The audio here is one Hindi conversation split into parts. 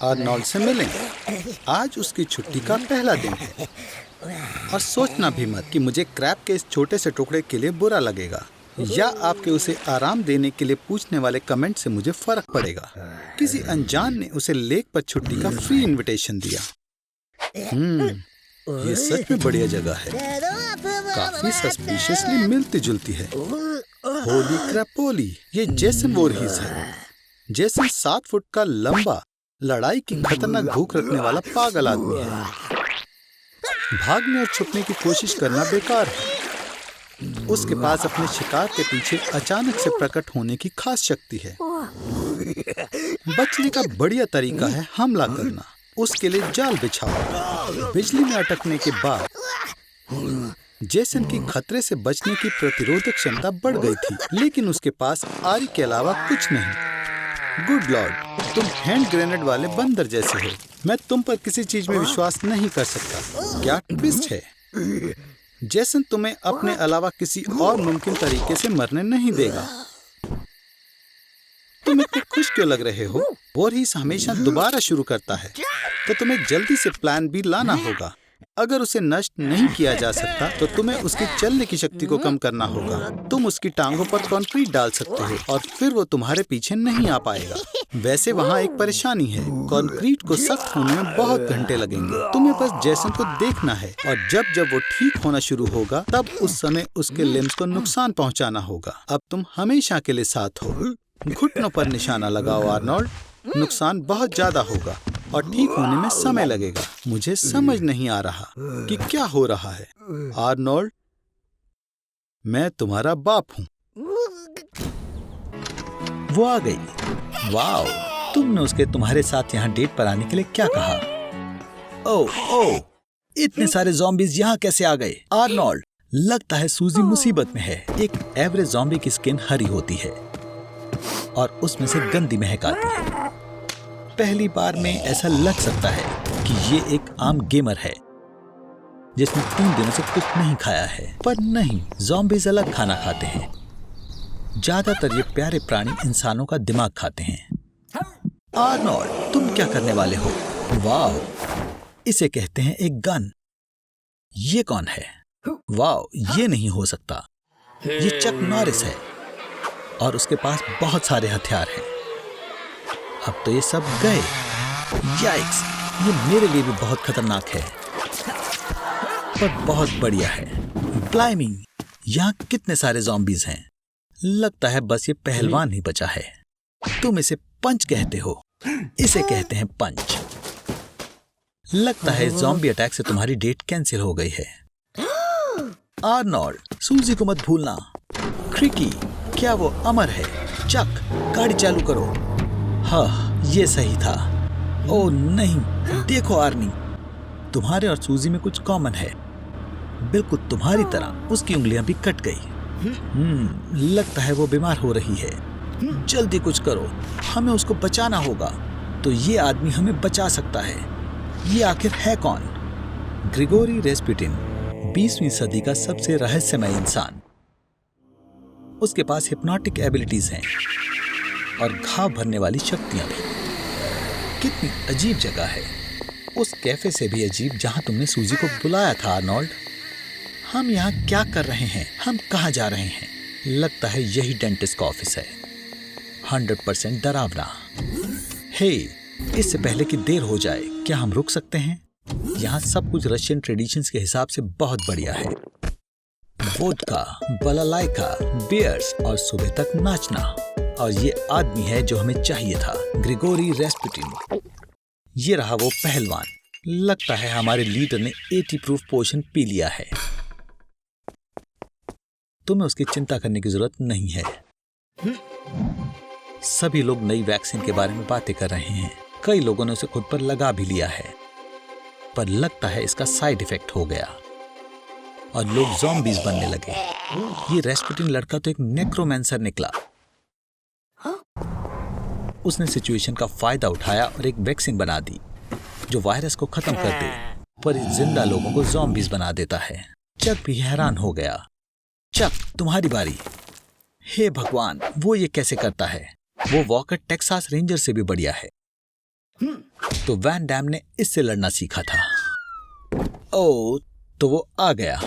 आर्नोल्ड से मिलें। आज उसकी छुट्टी का पहला दिन है। और सोचना भी मत कि मुझे क्रैब के इस छोटे से टुकड़े के लिए बुरा लगेगा या आपके उसे आराम देने के लिए पूछने वाले कमेंट से मुझे फर्क पड़ेगा। किसी अनजान ने उसे लेक पर छुट्टी का फ्री इनविटेशन दिया। ये सच में बढ़िया जगह है। काफी सस्पिशियसली मिलती जुलती है। होली क्रैपोली, ये जेसन वोरहीज है। जेसन 7 फुट का लंबा, लड़ाई की खतरनाक भूख रखने वाला पागल आदमी है। भागने और छुपने की कोशिश करना बेकार है। उसके पास अपने शिकार के पीछे अचानक से प्रकट होने की खास शक्ति है। बचने का बढ़िया तरीका है हमला करना। उसके लिए जाल बिछाओ। बिजली में अटकने के बाद जेसन की खतरे से बचने की प्रतिरोधक क्षमता बढ़ गई थी, लेकिन उसके पास आरी के अलावा कुछ नहीं। गुड लॉर्ड, तुम हैंड ग्रेनेड वाले बंदर जैसे हो। मैं तुम पर किसी चीज में विश्वास नहीं कर सकता। क्या ट्विस्ट है? जेसन तुम्हें अपने अलावा किसी और मुमकिन तरीके से मरने नहीं देगा। तुम इतने खुश क्यों लग रहे हो? वोरहीज हमेशा दोबारा शुरू करता है, तो तुम्हें जल्दी से प्लान बी लाना होगा। अगर उसे नष्ट नहीं किया जा सकता तो तुम्हें उसकी चलने की शक्ति को कम करना होगा। तुम उसकी टांगों पर कंक्रीट डाल सकते हो और फिर वो तुम्हारे पीछे नहीं आ पाएगा। वैसे वहाँ एक परेशानी है, कंक्रीट को सख्त होने में बहुत घंटे लगेंगे। तुम्हें बस जेसन को देखना है और जब जब वो ठीक होना शुरू होगा तब उस समय उसके लिम्स को नुकसान पहुँचाना होगा। अब तुम हमेशा के लिए साथ हो। घुटनों पर निशाना लगाओ आर्नोल्ड। नुकसान बहुत ज्यादा होगा और ठीक होने में समय लगेगा। मुझे समझ नहीं आ रहा कि क्या हो रहा है। आर्नोल्ड, मैं तुम्हारा बाप हूँ। वो आ गई। वाओ, तुमने उसके तुम्हारे साथ यहाँ डेट पर आने के लिए क्या कहा? ओह, इतने सारे ज़ॉम्बीज़ यहाँ कैसे आ गए? आर्नोल्ड, लगता है सूजी मुसीबत में है। एक एवरेज ज़ॉम्बी की स्किन हरी होती है और उसमें से गंदी महक आती है। पहली बार में ऐसा लग सकता है कि ये एक आम गेमर है जिसने 3 दिनों से कुछ नहीं खाया है, पर नहीं, ज़ॉम्बीज़ अलग खाना खाते हैं। ज्यादातर ये प्यारे प्राणी इंसानों का दिमाग खाते हैं। आर्नोल्ड, तुम क्या करने वाले हो? वाह, इसे कहते हैं एक गन। ये कौन है? वाह, ये नहीं हो सकता। ये चक नॉरिस है और उसके पास बहुत सारे हथियार हैं। अब तो ये सब गए। याइक्स, ये मेरे लिए भी बहुत खतरनाक है, पर बहुत बढ़िया है। ब्लाइमी, यहाँ कितने सारे ज़ॉम्बीज़ हैं। लगता है बस ये पहलवान ही बचा है। तुम इसे पंच कहते हो। इसे कहते हैं पंच। लगता है ज़ॉम्बी अटैक से तुम्हारी डेट कैंसिल हो गई है। आर्नोल्ड, सूजी को मत भूलना। क्रिकी, क्या वो अमर है? चक, गाड़ी चालू करो। हाँ, ये सही था। ओह नहीं, देखो आर्नी, तुम्हारे और सूजी में कुछ कॉमन है। बिल्कुल तुम्हारी तरह उसकी उंगलियां भी कट गई। लगता है वो बीमार हो रही है। जल्दी कुछ करो, हमें उसको बचाना होगा। तो ये आदमी हमें बचा सकता है। ये आखिर है कौन? ग्रिगोरी रेस्पुटिन, 20वीं सदी का सबसे रहस्यमय इंसान। उसके पास हिप्नोटिक एबिलिटीज हैं और घाव भरने वाली शक्तियां भी। कितनी अजीब जगह है। उस कैफे से भी अजीब जहां तुमने सूजी को बुलाया था। आर्नोल्ड, हम यहाँ क्या कर रहे हैं? हम कहाँ जा रहे हैं? लगता है यही डेंटिस्ट का ऑफिस है। 100% डरावना। हे, इससे पहले कि देर हो जाए, क्या हम रुक सकते हैं? यहाँ सब कुछ रशियन ट्रेडिशंस के हिसाब से बहुत बढ़िया है। वोडका, बालालाइका, बियर्स और सुबह तक नाचना। और ये आदमी है जो हमें चाहिए था, ग्रिगोरी रेस्पुटिन। ये रहा वो पहलवान। लगता है हमारे लीडर ने 80 प्रूफ पोशन पी लिया है। तुम्हें उसकी चिंता करने की जरूरत नहीं है। सभी लोग नई वैक्सीन के बारे में बातें कर रहे हैं। कई लोगों ने उसे खुद पर लगा भी लिया है, पर लगता है इसका साइड इफेक्ट हो गया और लोग ज़ॉम्बीज़ बनने लगे। ये रेस्पुटिन लड़का तो एक नेक्रोमैंसर निकला। उसने सिचुएशन का फायदा उठाया और एक वैक्सीन बना दी जो वायरस को खत्म कर दे, पर इस जिंदा लोगों को ज़ॉम्बीज़ बना देता है। चक भी हैरान हो गया। चक, तुम्हारी बारी। हे भगवान, वो ये कैसे करता है? वो वॉकर टेक्सास रेंजर से भी बढ़िया है। तो वैन डैम ने इससे लड़ना सीखा था। ओ, तो वो आ गया।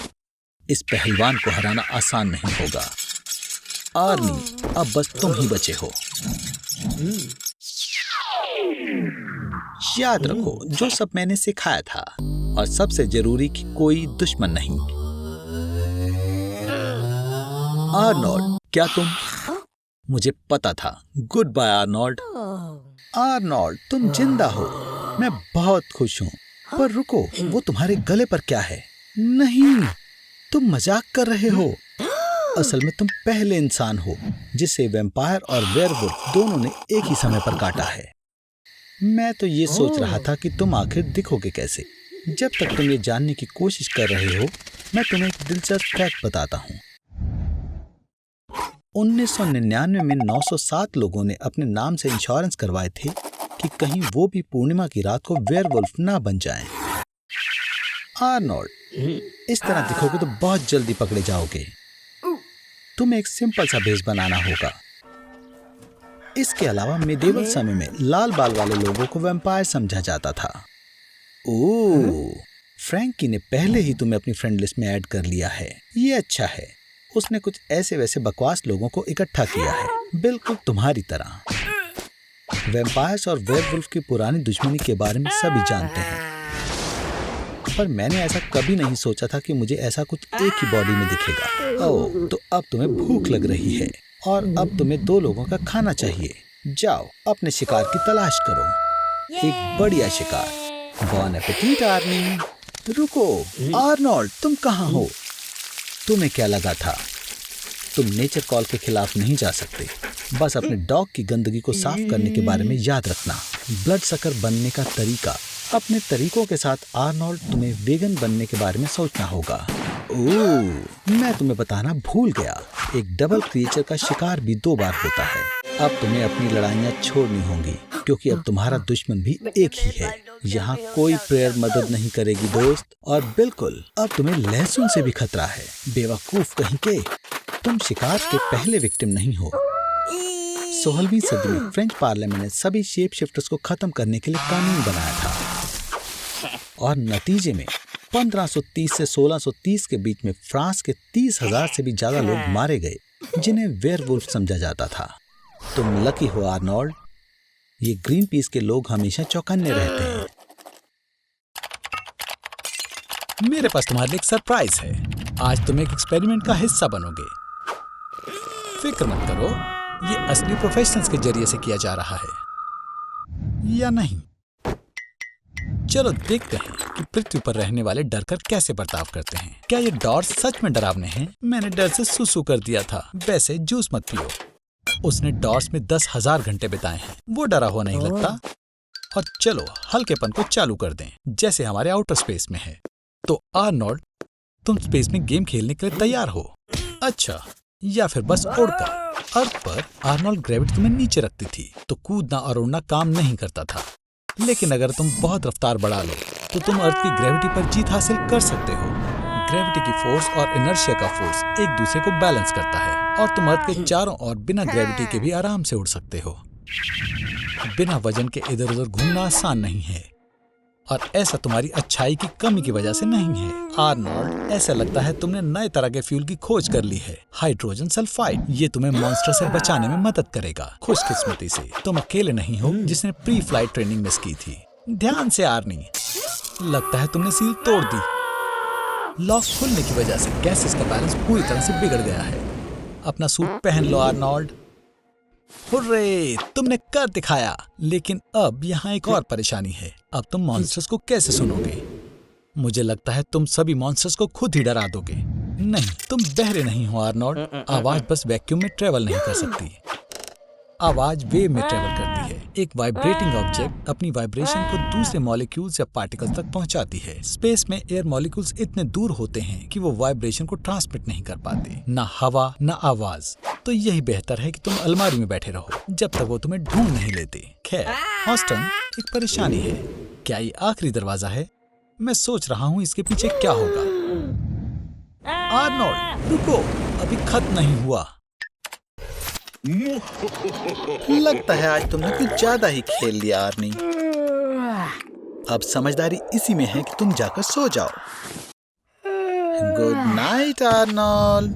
इस पहलवान को हराना आसान नहीं होगा। आर्नी, अब बस तुम ही बचे हो। याद रखो जो सब मैंने सिखाया था, और सबसे जरूरी कि कोई दुश्मन नहीं। आर्नोल्ड, क्या तुम? मुझे पता था। Good bye Arnold. आर्नोल्ड, तुम जिंदा हो। मैं बहुत खुश हूँ। पर रुको, वो तुम्हारे गले पर क्या है? नहीं, तुम मजाक कर रहे हो। असल में तुम पहले इंसान हो जिसे वैम्पायर और वेयरवुल्फ दोनों ने एक ही समय पर काटा है। मैं तो ये सोच रहा था कि तुम आखिर दिखोगे कैसे। जब तक तुम ये जानने की कोशिश कर रहे हो, मैं तुम्हें एक दिलचस्प फैक्ट बताता हूँ। 1999 में 907 लोगों ने अपने नाम से इंश्योरेंस करवाए थे कि कहीं वो भी पूर्णिमा की रात को वेयरवुल्फ ना बन जाएं। आर्नोल्ड, इस तरह दिखोगे तो बहुत जल्दी पकड़े जाओगे। तुम्हें एक सिंपल सा भेष बनाना होगा। इसके अलावा मेडिवल समय में लाल बाल वाले लोगों को वैम्पायर समझा जाता था। ओह, फ्रैंकी ने पहले ही तुम्हें अपनी फ्रेंड लिस्ट में ऐड कर लिया है। ये अच्छा है। उसने कुछ ऐसे वैसे बकवास लोगों को इकट्ठा किया है, बिल्कुल तुम्हारी तरह। वैम्पायर्स और वेयरवुल्फ की पुरानी दुश्मनी के बारे में सभी जानते हैं, पर मैंने ऐसा कभी नहीं सोचा था कि मुझे ऐसा कुछ एक ही बॉडी में दिखेगा। ओह, तो अब तुम्हें भूख लग रही है और अब तुम्हें 2 लोगों का खाना चाहिए। जाओ अपने शिकार की तलाश करो, एक बढ़िया शिकार। बॉन एपेटीट आर्नी। रुको आर्नोल्ड, तुम कहाँ हो? तुम्हें क्या लगा था तुम नेचर कॉल के खिलाफ नहीं जा सकते? बस अपने डॉग की गंदगी को साफ करने के बारे में याद रखना। ब्लड सकर बनने का तरीका। अपने तरीकों के साथ आर्नोल्ड, तुम्हें वेगन बनने के बारे में सोचना होगा। ओह, मैं तुम्हें बताना भूल गया, एक डबल क्रिएचर का शिकार भी 2 बार होता है। अब तुम्हें अपनी लड़ाइयाँ छोड़नी होंगी, क्योंकि अब तुम्हारा दुश्मन भी एक ही है। यहाँ कोई प्रेयर मदद नहीं करेगी दोस्त। और बिल्कुल, अब तुम्हें लहसुन से भी खतरा है। बेवकूफ कहीं के, तुम शिकार के पहले विक्टिम नहीं हो। 16वीं सदी में फ्रेंच पार्लियामेंट ने सभी शेप शिफ्टर्स को खत्म करने के लिए कानून बनाया था, और नतीजे में 1530 से 1630 के बीच में फ्रांस के 30,000 से भी ज्यादा लोग मारे गए, जिन्हें वेयरवुल्फ समझा जाता था। तुम लकी हो आर्नोल्ड। ये ग्रीन पीस के लोग हमेशा चौकन्ने रहते हैं। मेरे पास तुम्हारे लिए एक सरप्राइज है। आज तुम एक एक्सपेरिमेंट का हिस्सा बनोगे। फिक्र मत करो, ये असली प्रोफेशनल्स के जरिए से किया जा रहा है या नहीं। चलो देखते हैं कि पृथ्वी पर रहने वाले डरकर कैसे बर्ताव करते हैं। क्या ये डॉर्स सच में डरावने हैं? मैंने डर से सुसु कर दिया था। वैसे जूस मत पियो। उसने डॉर्स में 10,000 घंटे बिताए हैं। वो डरा हुआ नहीं लगता। और चलो हल्केपन को चालू कर दें, जैसे हमारे आउटर स्पेस में है। तो आर्नोल्ड, तुम स्पेस में गेम खेलने के लिए तैयार हो? अच्छा, या फिर बस उड़कर? अर्थ पर आर्नोल्ड ग्रेविटी तुम्हें नीचे रखती थी, तो कूदना और उड़ना काम नहीं करता था। लेकिन अगर तुम बहुत रफ्तार बढ़ा लो तो तुम अर्थ की ग्रेविटी पर जीत हासिल कर सकते हो। ग्रेविटी की फोर्स और इनर्शिया का फोर्स एक दूसरे को बैलेंस करता है, और तुम अर्थ के चारों ओर बिना ग्रेविटी के भी आराम से उड़ सकते हो। बिना वजन के इधर उधर घूमना आसान नहीं है, और ऐसा तुम्हारी अच्छाई की कमी की वजह से नहीं है। आर्नोल्ड, ऐसा लगता है तुमने नए तरह के फ्यूल की खोज कर ली है, हाइड्रोजन सल्फाइड। ये तुम्हें मॉन्स्टर से बचाने में मदद करेगा। खुशकिस्मती से तुम अकेले नहीं हो जिसने प्री फ्लाइट ट्रेनिंग मिस की थी। ध्यान से आर्नी, लगता है तुमने सील तोड़ दी। लॉक खुलने की वजह से गैसेस का बैलेंस पूरी तरह से बिगड़ गया है। अपना सूट पहन लो आर्नोल्ड। हुर्रे, तुमने कर दिखाया। लेकिन अब यहाँ एक और परेशानी है। अब तुम मॉन्स्टर्स को कैसे सुनोगे? मुझे लगता है तुम सभी मॉन्स्टर्स को खुद ही डरा दोगे। नहीं, तुम बहरे नहीं हो आर्नोल्ड। आवाज बस वैक्यूम में ट्रेवल नहीं कर सकती, आवाज वेव में ट्रेवल करती है। एक वाइब्रेटिंग ऑब्जेक्ट अपनी वाइब्रेशन को दूसरे मॉलिक्यूल्स या पार्टिकल्स तक पहुंचाती है। स्पेस में एयर मॉलिक्यूल्स इतने दूर होते हैं कि वो वाइब्रेशन को ट्रांसमिट नहीं कर पाते, ना हवा ना आवाज। तो यही बेहतर है कि तुम अलमारी में बैठे रहो जब तक वो तुम्हें ढूंढ नहीं लेते। खैर हॉस्टन, एक परेशानी है। क्या ये आखिरी दरवाजा है? मैं सोच रहा हूँ इसके पीछे क्या होगा। आर्नोल्ड रुको, अभी खत्म नहीं हुआ। लगता है आज तुमने कुछ ज्यादा ही खेल लिया आर्नी। अब समझदारी इसी में है कि तुम जाकर सो जाओ। Good night Arnold.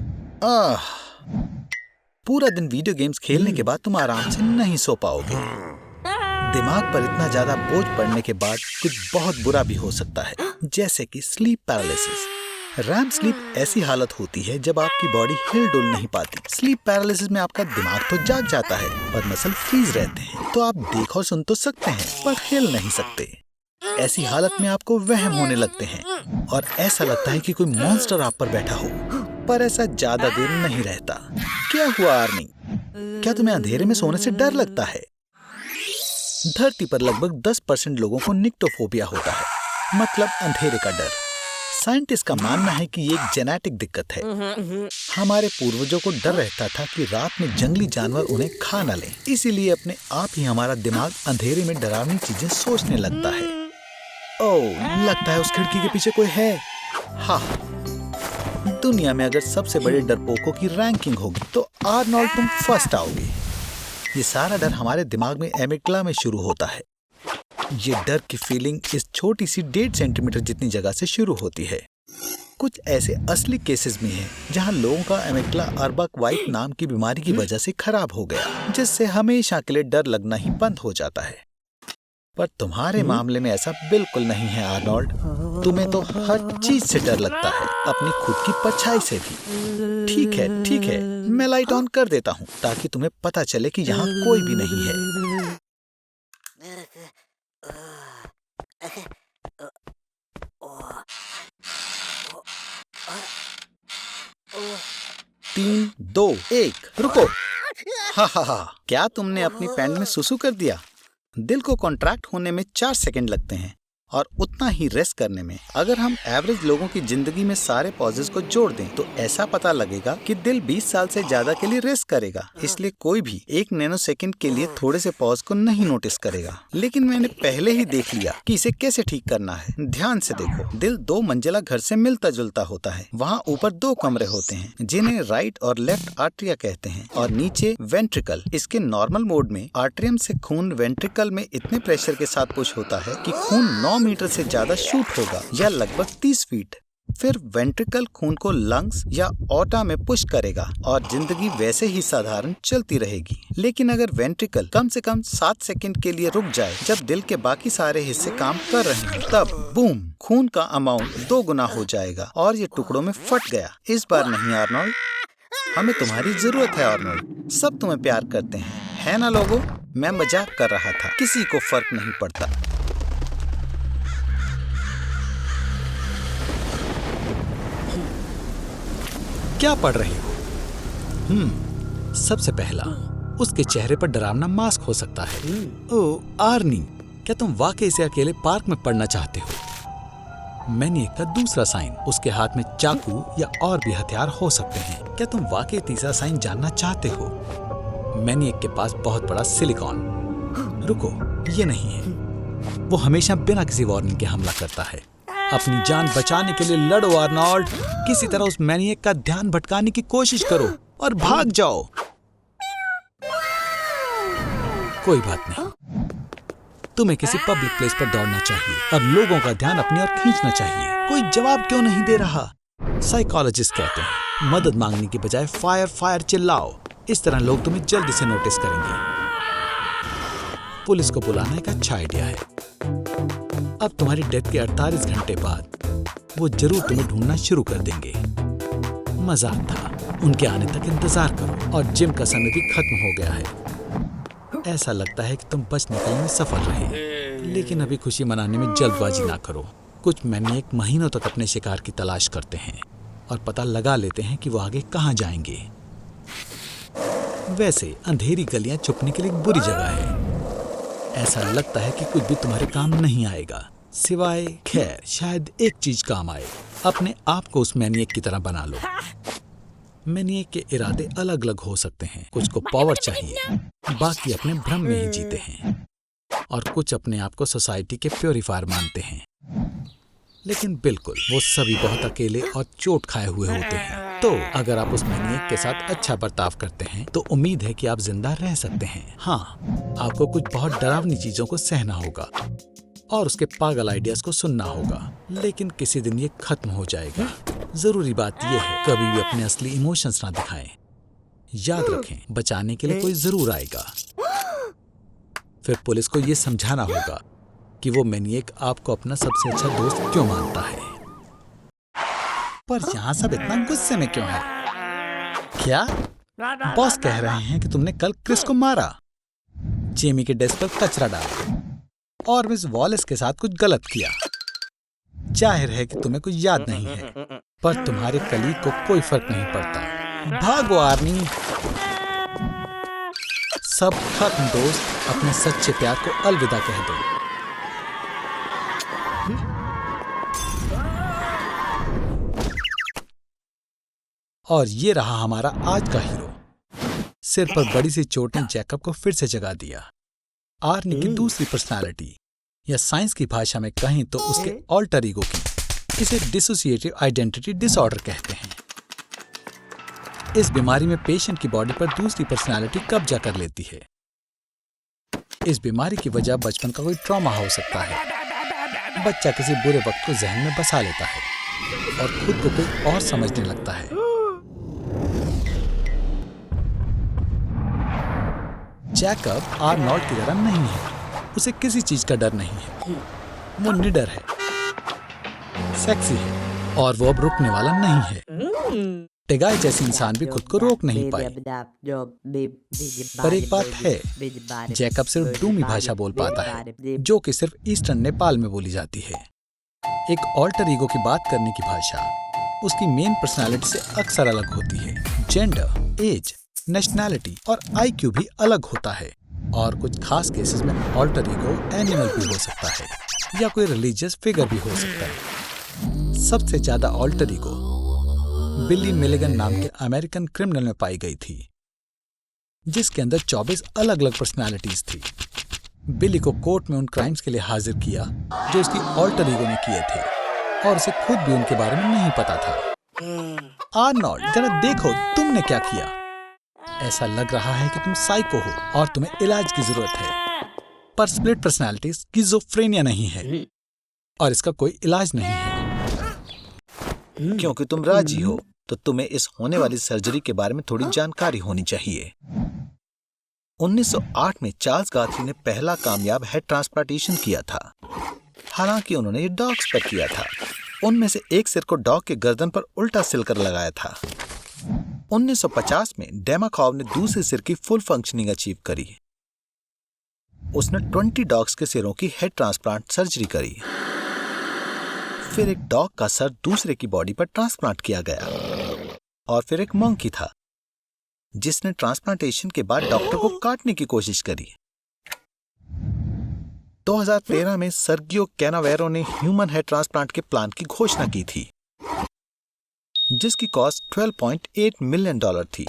पूरा दिन वीडियो गेम्स खेलने के बाद तुम आराम से नहीं सो पाओगे। दिमाग पर इतना ज्यादा बोझ पड़ने के बाद कुछ बहुत बुरा भी हो सकता है, जैसे कि स्लीप पैरालिसिस। रैम स्लीप ऐसी हालत होती है जब आपकी बॉडी हिल डुल नहीं पाती। स्लीप पैरालिसिस में आपका दिमाग तो जाग जाता है पर मसल फ्रीज रहते हैं, तो आप देख और सुन तो सकते हैं पर हिल नहीं सकते। ऐसी हालत में आपको वहम होने लगते हैं और ऐसा लगता है कि कोई मॉन्स्टर आप पर बैठा हो, पर ऐसा ज्यादा देर नहीं रहता। क्या हुआ आर्नी? क्या तुम्हें अंधेरे में सोने से डर लगता है? धरती पर लगभग 10% लोगों को निक्टोफोबिया होता है, मतलब अंधेरे का डर। साइंटिस्ट का मानना है कि ये एक जेनेटिक दिक्कत है। हमारे पूर्वजों को डर रहता था कि रात में जंगली जानवर उन्हें खा न लें, इसीलिए अपने आप ही हमारा दिमाग अंधेरे में डरावनी चीजें सोचने लगता है। ओह, लगता है उस खिड़की के पीछे कोई है। हाँ, दुनिया में अगर सबसे बड़े डरपोकों की रैंकिंग होगी तो आर्नोल्ड तुम फर्स्ट आओगे। ये सारा डर हमारे दिमाग में एमिग्डाला में शुरू होता है। ये डर की फीलिंग इस छोटी सी 1.5 सेंटीमीटर जितनी जगह से शुरू होती है। कुछ ऐसे असली केसेस भी हैं जहां लोगों का एमिग्डाला अर्बक वाइट नाम की बीमारी की वजह से खराब हो गया, जिससे हमेशा के लिए डर लगना ही बंद हो जाता है। पर तुम्हारे मामले में ऐसा बिल्कुल नहीं है आर्नोल्ड। तुम्हें तो हर चीज से डर लगता है, अपनी खुद की परछाई से भी। ठीक है, मैं लाइट ऑन कर देता हूँ ताकि तुम्हें पता चले कि यहाँ कोई भी नहीं है। 3, 2, 1 रुको। हा, क्या तुमने अपनी पैंट में सुसु कर दिया? दिल को कॉन्ट्रैक्ट होने में 4 सेकंड लगते हैं और उतना ही रेस्ट करने में। अगर हम एवरेज लोगों की जिंदगी में सारे पॉजेस को जोड़ दें तो ऐसा पता लगेगा कि दिल 20 साल से ज्यादा के लिए रेस्ट करेगा। इसलिए कोई भी 1 नैनो सेकंड के लिए थोड़े से पॉज को नहीं नोटिस करेगा। लेकिन मैंने पहले ही देख लिया कि इसे कैसे ठीक करना है। ध्यान से देखो, दिल 2 मंजिला घर से मिलता जुलता होता है। वहाँ ऊपर 2 कमरे होते हैं जिन्हें राइट और लेफ्ट आर्टरिया कहते हैं, और नीचे वेंट्रिकल। इसके नॉर्मल मोड में आर्टरियम से खून वेंट्रिकल में इतने प्रेशर के साथ पुश होता है कि खून 9 मीटर से ज्यादा शूट होगा, या लगभग 30 फीट। फिर वेंट्रिकल खून को लंग्स या ऑटा में पुश करेगा और जिंदगी वैसे ही साधारण चलती रहेगी। लेकिन अगर वेंट्रिकल कम से कम 7 सेकंड के लिए रुक जाए, जब दिल के बाकी सारे हिस्से काम कर रहे हैं, तब बूम, खून का अमाउंट 2 गुना हो जाएगा और ये टुकड़ों में फट गया। इस बार नहीं आर्नोल्ड, हमें तुम्हारी जरूरत है आर्नोल्ड। सब तुम्हें प्यार करते हैं, है ना लोगों? मैं मजाक कर रहा था, किसी को फर्क नहीं पड़ता। क्या पढ़ रही हो? सबसे पहला, उसके चेहरे पर डरावना मास्क हो सकता है। ओह आर्नी, क्या तुम वाकई इसे अकेले पार्क में पढ़ना चाहते हो? मैनिएक का दूसरा साइन, उसके हाथ में चाकू या और भी हथियार हो सकते हैं। क्या तुम वाकई तीसरा साइन जानना चाहते हो? मैनिएक के पास बहुत बड़ा सिलिकॉन। रुको, ये नहीं है। वो हमेशा बिना किसी वार्निंग के हमला करता है। अपनी जान बचाने के लिए लड़ो आर्नोल्ड। किसी तरह उस मैनिएक का ध्यान भटकाने की कोशिश करो और भाग जाओ। कोई बात नहीं, तुम्हें किसी पब्लिक प्लेस पर दौड़ना चाहिए और लोगों का ध्यान अपनी ओर खींचना चाहिए। कोई जवाब क्यों नहीं दे रहा? साइकोलॉजिस्ट कहते हैं, मदद मांगने की बजाय फायर फायर चिल्लाओ। इस तरह लोग तुम्हें जल्दी से नोटिस करेंगे। पुलिस को बुलाना एक अच्छा आइडिया है। अब तुम्हारी डेथ के 48 घंटे बाद वो जरूर तुम्हें ढूंढना शुरू कर देंगे। मजाक था, उनके आने तक इंतजार करो। और जिम का समय भी खत्म हो गया है। ऐसा लगता है कि तुम बच निकलने में सफल रहे, लेकिन अभी खुशी मनाने में जल्दबाजी ना करो। कुछ मैनिएक महीनों तक अपने शिकार की तलाश करते हैं और पता लगा लेते हैं कि वो आगे कहाँ जाएंगे। वैसे अंधेरी गलियां छुपने के लिए एक बुरी जगह है। ऐसा लगता है कि कुछ भी तुम्हारे काम नहीं आएगा, सिवाय खैर शायद एक चीज काम आए। अपने आप को उस मैनिएक की तरह बना लो। मैनिएक के इरादे अलग अलग हो सकते हैं। कुछ को पावर चाहिए, बाकी अपने भ्रम में ही जीते हैं, और कुछ अपने आप को सोसाइटी के प्योरीफायर मानते हैं। लेकिन बिल्कुल, वो सभी बहुत अकेले और चोट खाए हुए होते हैं। तो अगर आप उस मैनिएक के साथ अच्छा बर्ताव करते हैं तो उम्मीद है कि आप जिंदा रह सकते हैं। हाँ, आपको कुछ बहुत डरावनी चीजों को सहना होगा, और उसके पागल आइडियाज को सुनना होगा। लेकिन किसी दिन ये खत्म हो जाएगा। जरूरी बात यह है, कभी भी अपने असली इमोशंस ना दिखाएं। याद रखें, बचाने के लिए कोई जरूर आएगा। फिर पुलिस को ये समझाना होगा कि वो मैनिएक आपको अपना सबसे अच्छा दोस्त क्यों मानता है। पर यहाँ सब इतना गुस्से में क्यों है? क्या बॉस कह रहे हैं कि तुमने कल क्रिस को मारा, जेमी के डेस्क पर कचरा डाला और मिस वॉलेस के साथ कुछ गलत किया। जाहिर है कि तुम्हें कुछ याद नहीं है, पर तुम्हारे कलीग को कोई फर्क नहीं पड़ता। भागो आर्नी। सब खत्म दोस्त, अपने सच्चे प्यार को अलविदा कह दो। और ये रहा हमारा आज का हीरो। सिर पर बड़ी सी चोट ने जैकब को फिर से जगा दिया। आर्नी की दूसरी पर्सनालिटी, या साइंस की भाषा में कहें तो उसके ऑल्टर ईगो की, इसे डिसोसिएटिव आइडेंटिटी डिसऑर्डर कहते हैं। इस बीमारी में पेशेंट की बॉडी पर दूसरी पर्सनालिटी कब्जा कर लेती है। इस बीमारी की वजह बचपन का कोई ट्रॉमा हो सकता है। बच्चा किसी बुरे वक्त को जहन में बसा लेता है और खुद को कोई और समझने लगता है। जैकब आर्नोल्ड की तरह नहीं है। उसे किसी चीज का डर नहीं है। वो निडर है, सेक्सी है और वो अब रुकने वाला नहीं है। टेगाई जैसे इंसान भी खुद को रोक नहीं पाए। पर एक बात है, जैकब सिर्फ डूमी भाषा बोल पाता है, जो कि सिर्फ ईस्टर्न नेपाल में बोली जाती है। एक ऑल्टर ईगो की बात करने की भाषा उसकी मेन पर्सनालिटी से अक्सर अलग होती है। जेंडर, एज, नेशनैलिटी और IQ भी अलग होता है। और कुछ खास केसेस में ऑल्टर ईगो एनिमल भी हो सकता है या कोई रिलीजियस फिगर भी हो सकता है। सबसे ज्यादा ऑल्टर ईगो बिली मिलिगन नाम के अमेरिकन क्रिमिनल में पाई गई थी, जिसके अंदर 24 अलग अलग पर्सनालिटीज थी। बिली को कोर्ट में उन क्राइम्स के लिए हाजिर किया जो उसकी ऑल्टर ईगो ने किए थे, और उसे खुद भी उनके बारे में नहीं पता था। आर्नोल्ड, जरा देखो तुमने क्या किया। ऐसा लग रहा है कि तुम साइको हो और तुम्हें इलाज की जरूरत है। पर स्प्लिट पर्सनालिटी स्किज़ोफ्रेनिया नहीं है और इसका कोई इलाज नहीं है। क्योंकि तुम राजी हो तो तुम्हें इस होने वाली सर्जरी के बारे में थोड़ी जानकारी होनी चाहिए। 1908 में चार्ल्स गाथरी ने पहला कामयाब हेड ट्रांसप्लांटेशन किया था। हालांकि उन्होंने ये डॉग्स पर किया था। उनमें से एक सिर को डॉग के गर्दन पर उल्टा सिलकर लगाया था। 1950 में डेमाकॉव ने दूसरे सिर की फुल फंक्शनिंग अचीव करी। उसने 20 डॉग्स के सिरों की हेड ट्रांसप्लांट सर्जरी करी। फिर एक डॉग का सर दूसरे की बॉडी पर ट्रांसप्लांट किया गया। और फिर एक मंकी था जिसने ट्रांसप्लांटेशन के बाद डॉक्टर को काटने की कोशिश करी। 2013 में सर्गियो कैनावेरो ने ह्यूमन हेड ट्रांसप्लांट के प्लान की घोषणा की थी, जिसकी कॉस्ट $12.8 मिलियन थी।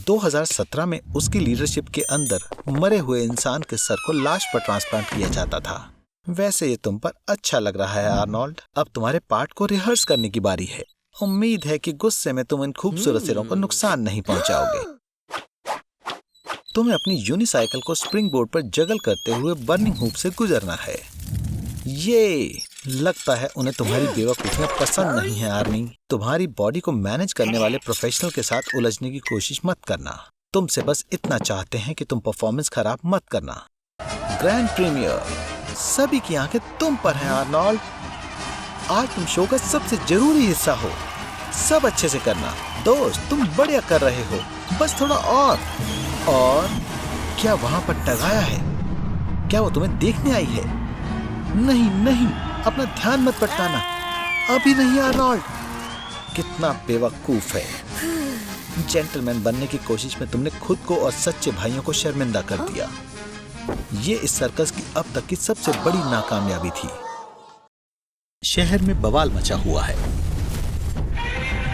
2017 में उसकी लीडरशिप के अंदर मरे हुए इंसान के सर को लाश पर ट्रांसप्लांट किया जाता था। वैसे ये तुम पर अच्छा लग रहा है आर्नोल्ड। अब तुम्हारे पार्ट को रिहर्स करने की बारी है। उम्मीद है कि गुस्से में तुम इन खूबसूरत सिरों को नुकसान नहीं पहुंचाओगे। तुम्हें अपनी यूनिसाइकिल को स्प्रिंग बोर्ड पर जगल करते हुए बर्निंग हूप से गुजरना है। ये लगता है उन्हें तुम्हारी बेवकूफियां पसंद नहीं है आर्नी। तुम्हारी बॉडी को मैनेज करने वाले प्रोफेशनल के साथ उलझने की कोशिश मत करना। तुमसे बस इतना चाहते हैं कि तुम परफॉर्मेंस खराब मत करना। ग्रैंड प्रीमियर, सभी की आंखें तुम पर हैं आर्नोल्ड। आज तुम शो का सबसे जरूरी हिस्सा हो। सब अच्छे से करना दोस्त, तुम बढ़िया कर रहे हो। बस थोड़ा और क्या वहां पर टगाया है? क्या वो तुम्हें देखने आई है? नहीं नहीं, अपना ध्यान मत भटकाना। अभी नहीं आर्नोल्ड। कितना बेवकूफ है। जेंटलमैन बनने की कोशिश में तुमने खुद को और सच्चे भाइयों को शर्मिंदा कर दिया। ये इस सर्कस की अब तक की सबसे बड़ी नाकामयाबी थी। शहर में बवाल मचा हुआ है।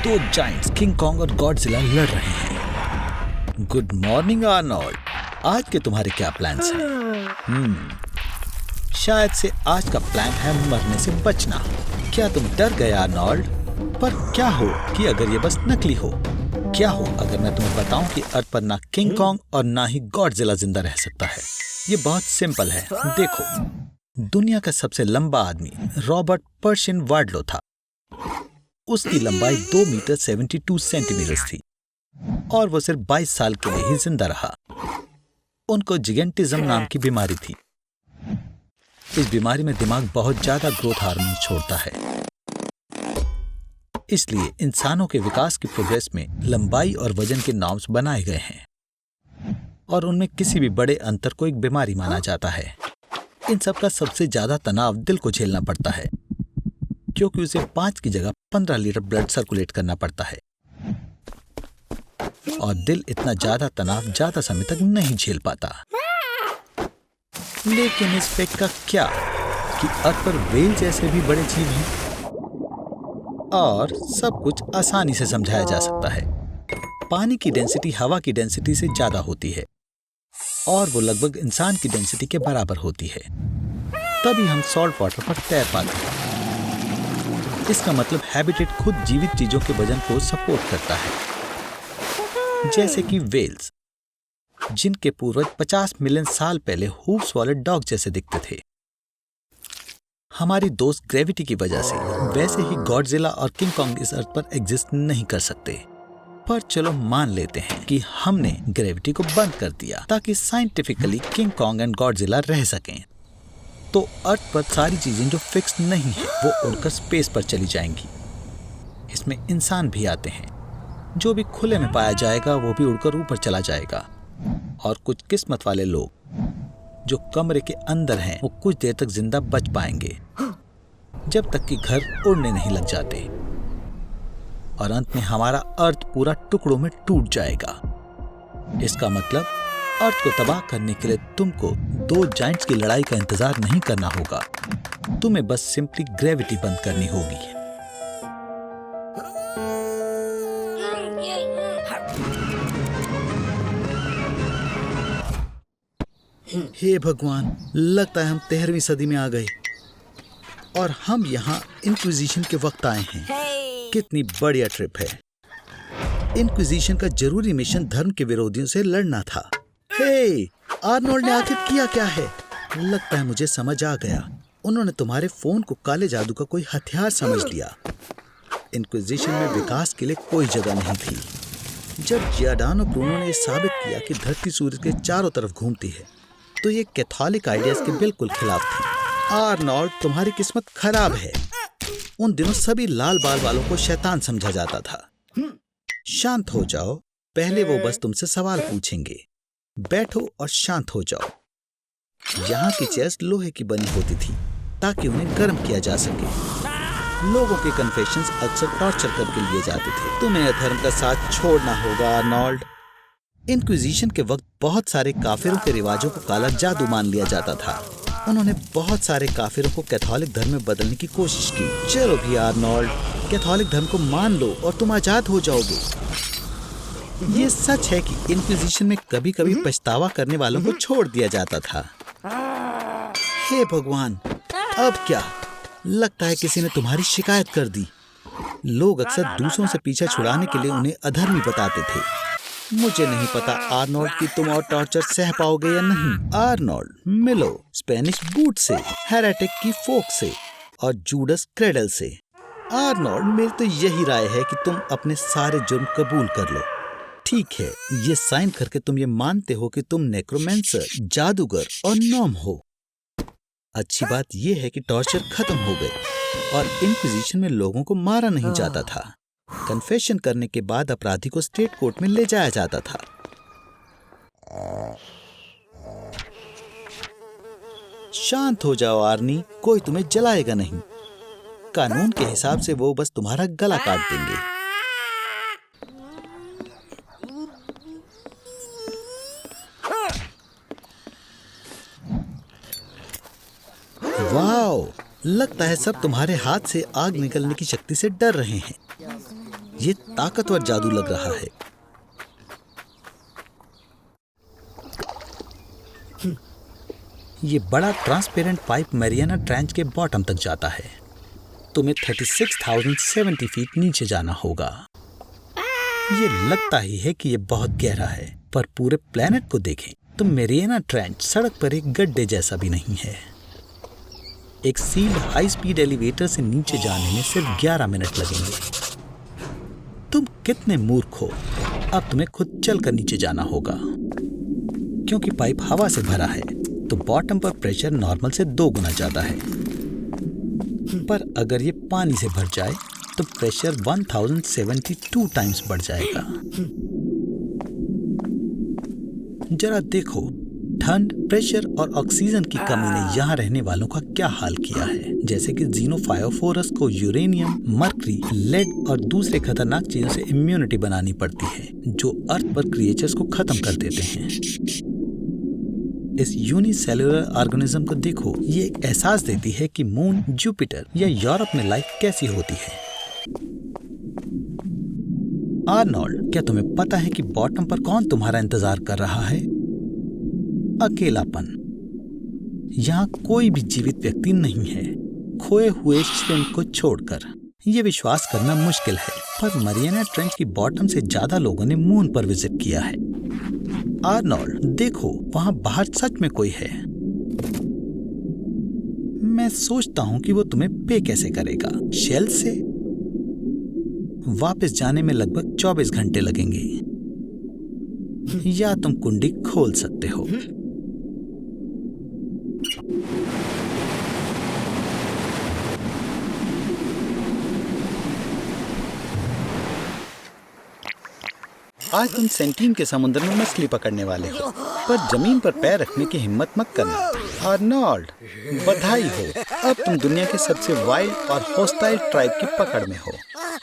दो जायंट्स किंग कॉन्ग और गॉडजिला लड़ रहे हैं। गुड मॉर्निंग आर्नोल्ड, आज के तुम्हारे क्या प्लान्स हैं? शायद से आज का प्लान है मरने से बचना। क्या तुम डर गए आर्नोल्ड? पर क्या हो कि अगर ये बस नकली हो? क्या हो अगर मैं तुम्हें बताऊं कि अर्थ पर ना किंग कॉन्ग और ना ही गॉडजिला जिंदा रह सकता है? ये बहुत सिंपल है। देखो, दुनिया का सबसे लंबा आदमी रॉबर्ट पर्शियन वार्डलो था। उसकी लंबाई 2 मीटर 72 सेंटीमीटर थी और वो सिर्फ 22 साल के लिए ही जिंदा रहा। उनको जिगेंटिज्म नाम की बीमारी थी। इस बीमारी में दिमाग बहुत ज्यादा ग्रोथ हार्मोन छोड़ता है, इसलिए इंसानों के विकास की प्रोग्रेस में लंबाई और वजन के नॉर्म्स बनाए गए हैं और उनमें किसी भी बड़े अंतर को एक बीमारी माना जाता है। इन सब का सबसे ज्यादा तनाव दिल को झेलना पड़ता है, क्योंकि उसे 5 की जगह 15 लीटर ब्लड सर्कुलेट करना पड़ता है और दिल इतना ज्यादा तनाव ज्यादा समय तक नहीं झेल पाता। लेकिन इस फैक्ट का क्या कि अर्थ पर व्हेल जैसे भी बड़े जीव हैं और सब कुछ आसानी से समझाया जा सकता है। पानी की डेंसिटी हवा की डेंसिटी से ज्यादा होती है और वो लगभग इंसान की डेंसिटी के बराबर होती है, तभी हम सॉल्ट वाटर पर तैर पाते हैं। इसका मतलब हैबिटेट खुद जीवित चीजों के वजन को सपोर्ट करता है, जैसे कि वेल्स, जिनके पूर्वज 50 मिलियन साल पहले हूफ्स वाले डॉग जैसे दिखते थे। हमारी दोस्त ग्रेविटी की वजह से वैसे ही गॉडजिला और किंग कॉन्ग इस अर्थ पर एग्जिस्ट नहीं कर सकते। पर चलो मान लेते हैं कि हमने ग्रेविटी को बंद कर दिया ताकि scientifically king Kong and Godzilla रह सकें। तो अर्थ पर सारी चीजें जो फिक्स नहीं है वो उड़कर स्पेस पर चली जाएंगी। इसमें इंसान भी आते हैं। जो भी खुले में पाया जाएगा वो भी उड़कर ऊपर चला जाएगा और कुछ किस्मत वाले लोग जो कमरे के अंदर हैं वो कुछ देर तक जिंदा बच पाएंगे, जब तक कि घर उड़ने नहीं लग जाते और अंत में हमारा अर्थ पूरा टुकड़ों में टूट जाएगा। इसका मतलब अर्थ को तबाह करने के लिए तुमको 2 जायंट्स की लड़ाई का इंतजार नहीं करना होगा, तुम्हें बस सिंपली ग्रेविटी बंद करनी होगी। हे भगवान, लगता है हम 13वीं सदी में आ गए और हम यहाँ इंक्विजिशन के वक्त आए हैं। कितनी बढ़िया ट्रिप है। इंक्विजिशन का जरूरी मिशन धर्म के विरोधियों से लड़ना था। हे, आर्नोल्ड ने आखिर किया क्या है? लगता है मुझे समझ आ गया। उन्होंने तुम्हारे फोन को काले जादू का कोई हथियार समझ लिया। इंक्विजिशन में विकास के लिए कोई जगह नहीं थी। जब जियाडानो ब्रूनो ने साबित किया कि धरती सूरज के चारों तरफ घूमती है, तो ये कैथोलिक आइडियाज के बिल्कुल खिलाफ थी। आर्नोल्ड, तुम्हारी किस्मत खराब है। उन दिनों सभी लाल बाल वालों को शैतान समझा जाता था। शांत हो जाओ, पहले वो बस तुमसे सवाल पूछेंगे। बैठो और शांत हो जाओ। यहाँ की चेयर्स लोहे की बनी होती थी ताकि उन्हें गर्म किया जा सके। लोगों के कन्फेशंस अक्सर टॉर्चर करके लिए जाते थे। तुम्हें धर्म का साथ छोड़ना होगा आर्नोल्ड। इंक्विजिशन के वक्त बहुत सारे काफिरों के रिवाजों को काला जादू मान लिया जाता था। उन्होंने बहुत सारे काफिरों को कैथोलिक धर्म में बदलने की कोशिश की। चलो भी आर्नोल्ड, कैथोलिक धर्म को मान लो और तुम आजाद हो जाओगे। ये सच है कि इंक्विजिशन में कभी कभी पछतावा करने वालों को छोड़ दिया जाता था। हे भगवान, अब क्या? लगता है किसी ने तुम्हारी शिकायत कर दी। लोग अक्सर दूसरों से पीछा छुड़ाने के लिए उन्हें अधर्मी बताते थे। मुझे नहीं पता आर्नोल्ड कि तुम और टॉर्चर सह पाओगे या नहीं। आर्नोल्ड, मिलो स्पेनिश बूट से, हेरेटिक की फोक से और जूडस क्रेडल से। आर्नोल्ड, मेरी तो यही राय है कि तुम अपने सारे जुर्म कबूल कर लो। ठीक है, ये साइन करके तुम ये मानते हो कि तुम नेक्रोमेंसर, जादूगर और नॉम हो। अच्छी बात यह है कि टॉर्चर खत्म हो गए और इंक्विजिशन में लोगों को मारा नहीं जाता था। कन्फेशन करने के बाद अपराधी को स्टेट कोर्ट में ले जाया जाता था। शांत हो जाओ आर्नी, कोई तुम्हें जलाएगा नहीं। कानून के हिसाब से वो बस तुम्हारा गला काट देंगे। वाओ, लगता है सब तुम्हारे हाथ से आग निकलने की शक्ति से डर रहे हैं। ये ताकतवर जादू लग रहा है। ये बड़ा ट्रांसपेरेंट पाइप मैरियाना ट्रेंच के बॉटम तक जाता है। तुम्हें 36,070 फीट नीचे जाना होगा। ये लगता ही है कि ये बहुत गहरा है, पर पूरे प्लेनेट को देखें तो मैरियाना ट्रेंच सड़क पर एक गड्ढे जैसा भी नहीं है। एक सील्ड हाई स्पीड एलिवेटर से नीचे जाने में सिर्फ 11 मिनट लगेंगे। तुम कितने मूर्ख हो। अब तुम्हें खुद चलकर नीचे जाना होगा। क्योंकि पाइप हवा से भरा है तो बॉटम पर प्रेशर नॉर्मल से 2 गुना ज्यादा है। पर अगर ये पानी से भर जाए तो प्रेशर 1072 टाइम्स बढ़ जाएगा। जरा देखो, ठंड, प्रेशर और ऑक्सीजन की कमी ने यहाँ रहने वालों का क्या हाल किया है। जैसे कि ज़ीनोफायोफोरस को यूरेनियम, मर्करी, लेड और दूसरे खतरनाक चीजों से इम्यूनिटी बनानी पड़ती है जो अर्थ पर क्रिएचर्स को खत्म कर देते हैं। इस यूनिसेलुलर ऑर्गेनिज्म को देखो, ये एक एहसास देती है कि मून, जुपिटर या यूरोप में लाइफ कैसी होती है। आर्नोल्ड, क्या तुम्हें पता है कि बॉटम पर कौन तुम्हारा इंतजार कर रहा है? अकेलापन। यहाँ कोई भी जीवित व्यक्ति नहीं है, खोए हुए श्रिम्प को छोड़कर। ये विश्वास करना मुश्किल है, पर मरियाना ट्रेंच की बॉटम से ज्यादा लोगों ने मून पर विजिट किया है। आर्नोल्ड, देखो, वहां बाहर सच में कोई है। मैं सोचता हूं कि वो तुम्हें पे कैसे करेगा। शेल से? वापस जाने में लगभग 24 घंटे लगेंगे। या तुम कुंडी खोल सकते हो। आज तुम सेंटीन के समुद्र में मछली पकड़ने वाले हो, पर जमीन पर पैर रखने की हिम्मत मत करना। आर्नोल्ड, बधाई हो, अब तुम दुनिया के सबसे वाइल्ड और हॉस्टाइल ट्राइब की पकड़ में हो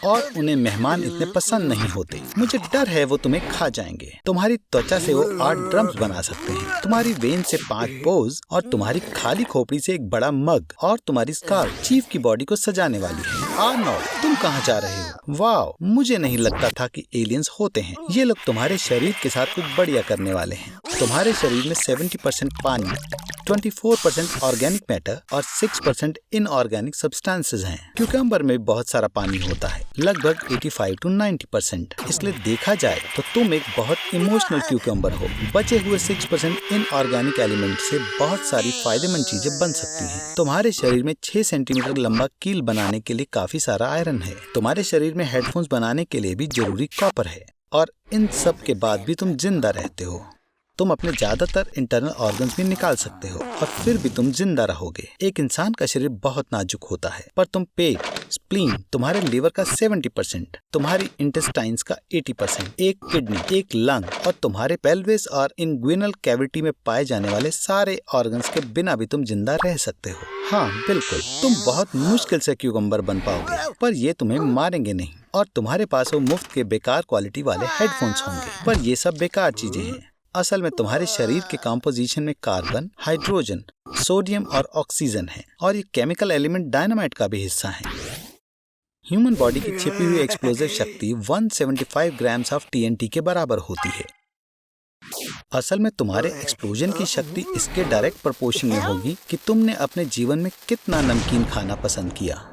और उन्हें मेहमान इतने पसंद नहीं होते। मुझे डर है वो तुम्हें खा जाएंगे। तुम्हारी त्वचा से वो 8 ड्रम्स बना सकते हैं, तुम्हारी वेन से 5 बोज और तुम्हारी खाली खोपड़ी से एक बड़ा मग और तुम्हारी स्कार्फ चीफ की बॉडी को सजाने वाली है। आर्नोल्ड, तुम कहाँ जा रहे हो? वाह, मुझे नहीं लगता था कि एलियंस होते हैं। ये लोग तुम्हारे शरीर के साथ कुछ बढ़िया करने वाले हैं। तुम्हारे शरीर में 70% पानी, 24% ऑर्गेनिक मैटर और 6% इनऑर्गेनिक सब्सटेंसेस हैं। क्यूकम्बर में बहुत सारा पानी होता है, लगभग 85 to 90%। इसलिए देखा जाए तो तुम एक बहुत इमोशनल क्यूकम्बर हो। बचे हुए 6% इनऑर्गेनिक एलिमेंट से बहुत सारी फायदेमंद चीजें बन सकती हैं। तुम्हारे शरीर में 6 सेंटीमीटर लंबा कील बनाने के लिए काफी सारा आयरन है। तुम्हारे शरीर में हेडफोन्स बनाने के लिए भी जरूरी कॉपर है। और इन सब के बाद भी तुम जिंदा रहते हो। तुम अपने ज्यादातर इंटरनल ऑर्गन्स भी निकाल सकते हो और फिर भी तुम जिंदा रहोगे। एक इंसान का शरीर बहुत नाजुक होता है, पर तुम पेट, स्प्लीन, तुम्हारे लिवर का 70%, तुम्हारी इंटेस्टाइन्स का 80%, एक किडनी, एक लंग और तुम्हारे पेल्विस और इंग्विनल कैविटी में पाए जाने वाले सारे ऑर्गन्स के बिना भी तुम जिंदा रह सकते हो। हाँ बिल्कुल, तुम बहुत मुश्किल से क्यूकम्बर बन पाओगे, पर ये तुम्हें मारेंगे नहीं। और तुम्हारे पास वो मुफ्त के बेकार क्वालिटी वाले हेडफोन्स होंगे, पर ये सब बेकार चीजें हैं। असल में तुम्हारे शरीर के कंपोजिशन में कार्बन, हाइड्रोजन, सोडियम और ऑक्सीजन है और ये केमिकल एलिमेंट डायनामाइट का भी हिस्सा है। ह्यूमन बॉडी की छिपी हुई एक्सप्लोजिव शक्ति 175 ग्राम्स ऑफ TNT के बराबर होती है। असल में तुम्हारे एक्सप्लोजन की शक्ति इसके डायरेक्ट प्रोपोर्शन में होगी कि तुमने अपने जीवन में कितना नमकीन खाना पसंद किया।